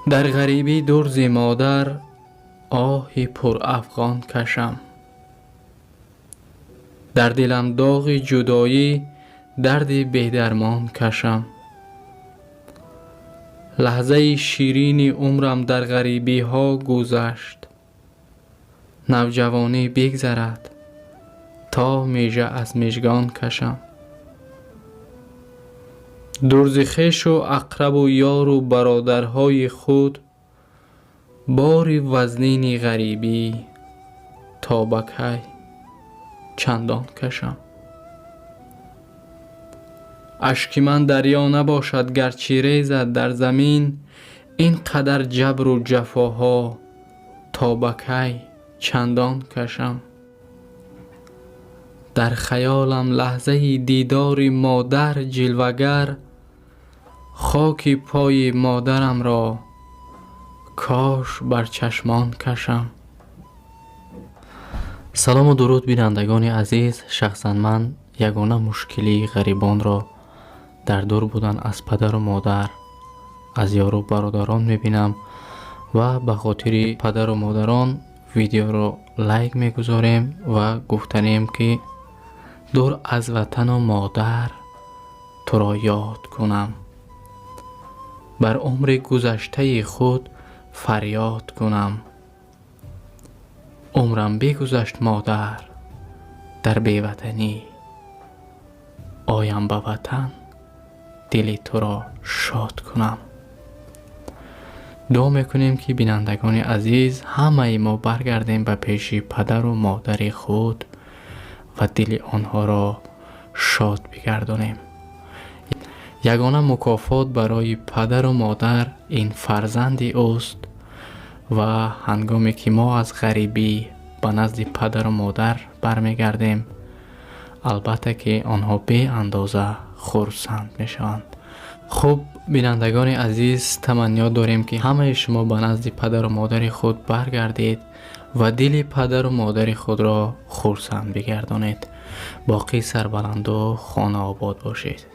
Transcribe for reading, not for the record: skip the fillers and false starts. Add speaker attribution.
Speaker 1: در غریبی درز مادر آهی پر افغان کشم. در دلم داغ جدایی درد بی‌درمان کشم. لحظه شیرین عمرم در غریبی ها گذشت. نوجوانی بگذرد تا میژه از مژگان کشم. درز خویش و اقرب و یار و برادرهای خود بار وزنین غریبی تا به کی چندان کشم. اشک من دریا نباشد گرچه ریزد در زمین، این قدر جبر و جفاها تا به کی چندان کشم. در خیالم لحظه دیدار مادر جلوگر، خاک پای مادرم را کاش بر چشمان کشم. سلام و درود بینندگان عزیز. شخصا من یگانه مشکلی غریبان را در دور بودن از پدر و مادر، از یار و برادران میبینم و به خاطر پدر و مادران ویدیو رو لایک میگذاریم و گفتنیم که دور از وطن و مادر تو را یاد کنم، بر عمر گذشته خود فریاد کنم. عمرم بگذشت مادر در بی‌وطنی، آیم به وطن دل تو را شاد کنم. دعا میکنیم که بینندگان عزیز همه ما برگردیم به پیش پدر و مادر خود و دل آنها را شاد بگردانیم. یگانه مکافات برای پدر و مادر این فرزند اوست و هنگامی که ما از غریبی به نزد پدر و مادر برمیگردیم، البته که آنها به اندازه خرسند میشوند. خب بینندگان عزیز، تمنا داریم که همه شما به نزد پدر و مادر خود برگردید و دل پدر و مادر خود را خرسند بگردانید. باقی سربلند و خانه آباد باشید.